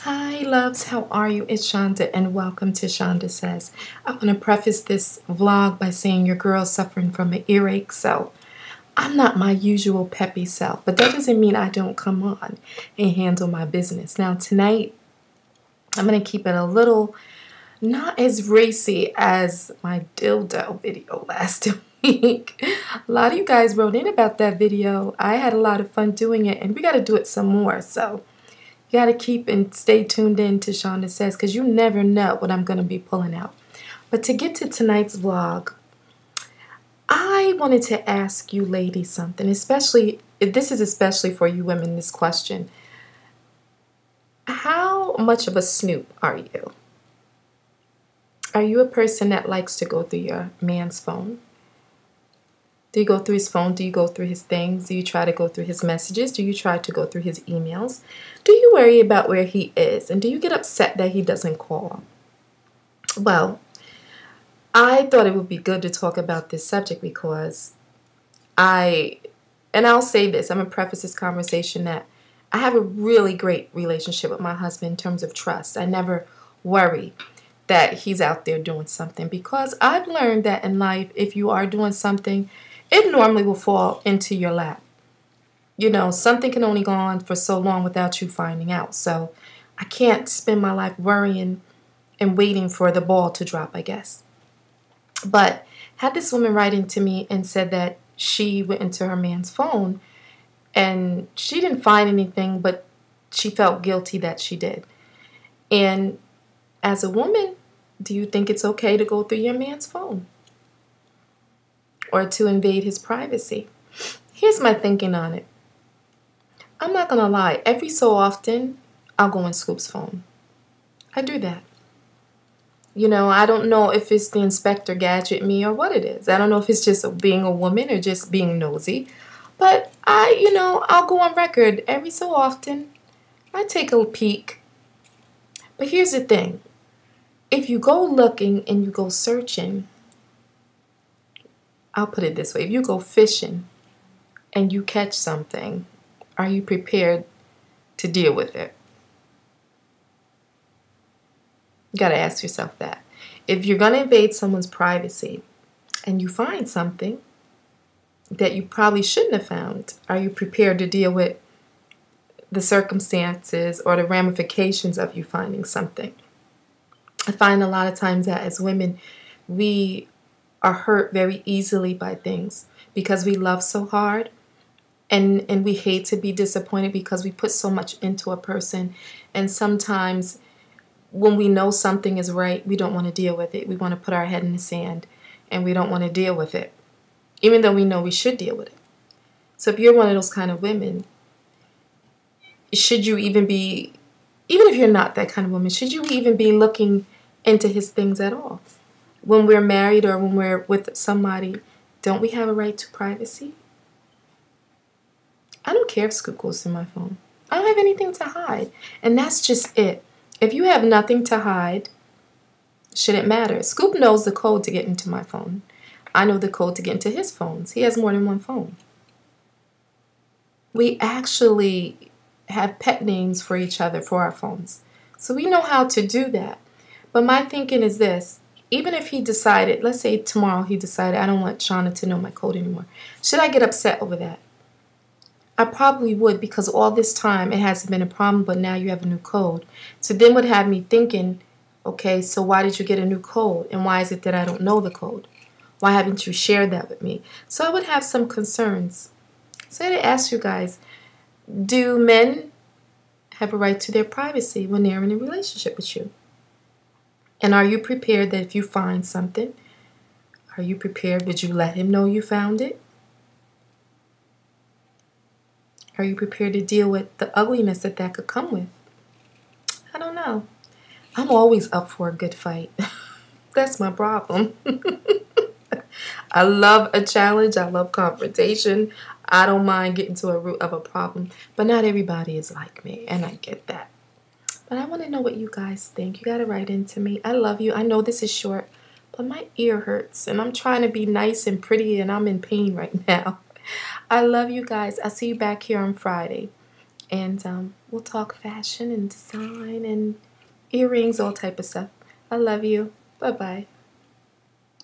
Hi, loves. How are you? It's Shanda, and welcome to Shanda Says. I want to preface this vlog by saying your girl's suffering from an earache, so I'm not my usual peppy self, but that doesn't mean I don't come on and handle my business. Now, tonight, I'm going to keep it a little not as racy as my dildo video last week. A lot of you guys wrote in about that video. I had a lot of fun doing it, and we got to do it some more, so you got to keep and stay tuned in to Shanda Says, because you never know what I'm going to be pulling out. But to get to tonight's vlog, I wanted to ask you ladies something, especially for you women, this question. How much of a snoop are you? Are you a person that likes to go through your man's phone? Do you go through his phone? Do you go through his things? Do you try to go through his messages? Do you try to go through his emails? Do you worry about where he is? And do you get upset that he doesn't call? Well, I thought it would be good to talk about this subject because I'll say this, I'm going to preface this conversation that I have a really great relationship with my husband in terms of trust. I never worry that he's out there doing something, because I've learned that in life, if you are doing something, it normally will fall into your lap. You know, something can only go on for so long without you finding out. So I can't spend my life worrying and waiting for the ball to drop, I guess. But had this woman write into me and said that she went into her man's phone and she didn't find anything, but she felt guilty that she did. And as a woman, do you think it's okay to go through your man's phone or to invade his privacy? Here's my thinking on it. I'm not going to lie. Every so often, I'll go on Scoop's phone. I do that. You know, I don't know if it's the Inspector Gadget me or what it is. I don't know if it's just being a woman or just being nosy. But I'll go on record every so often. I take a peek. But here's the thing. If you go looking and you go searching, I'll put it this way. If you go fishing and you catch something, are you prepared to deal with it? You got to ask yourself that. If you're going to invade someone's privacy and you find something that you probably shouldn't have found, are you prepared to deal with the circumstances or the ramifications of you finding something? I find a lot of times that as women, we are hurt very easily by things because we love so hard, and we hate to be disappointed because we put so much into a person. And sometimes when we know something is right, we don't want to deal with it. We want to put our head in the sand and we don't want to deal with it, even though we know we should deal with it. So if you're one of those kind of women, should you even if you're not that kind of woman, should you even be looking into his things at all? When we're married or when we're with somebody, don't we have a right to privacy? I don't care if Scoop goes through my phone. I don't have anything to hide. And that's just it. If you have nothing to hide, should it matter? Scoop knows the code to get into my phone. I know the code to get into his phones. He has more than one phone. We actually have pet names for each other for our phones. So we know how to do that. But my thinking is this. Even if he decided, let's say tomorrow he decided, I don't want Shanda to know my code anymore. Should I get upset over that? I probably would, because all this time it hasn't been a problem, but now you have a new code. So then would have me thinking, okay, so why did you get a new code? And why is it that I don't know the code? Why haven't you shared that with me? So I would have some concerns. So I had to ask you guys, do men have a right to their privacy when they're in a relationship with you? And are you prepared that if you find something, are you prepared? Would you let him know you found it? Are you prepared to deal with the ugliness that could come with? I don't know. I'm always up for a good fight. That's my problem. I love a challenge. I love confrontation. I don't mind getting to a root of a problem. But not everybody is like me, and I get that. But I want to know what you guys think. You got to write into me. I love you. I know this is short, but my ear hurts, and I'm trying to be nice and pretty, and I'm in pain right now. I love you guys. I'll see you back here on Friday. And we'll talk fashion and design and earrings, all type of stuff. I love you. Bye-bye.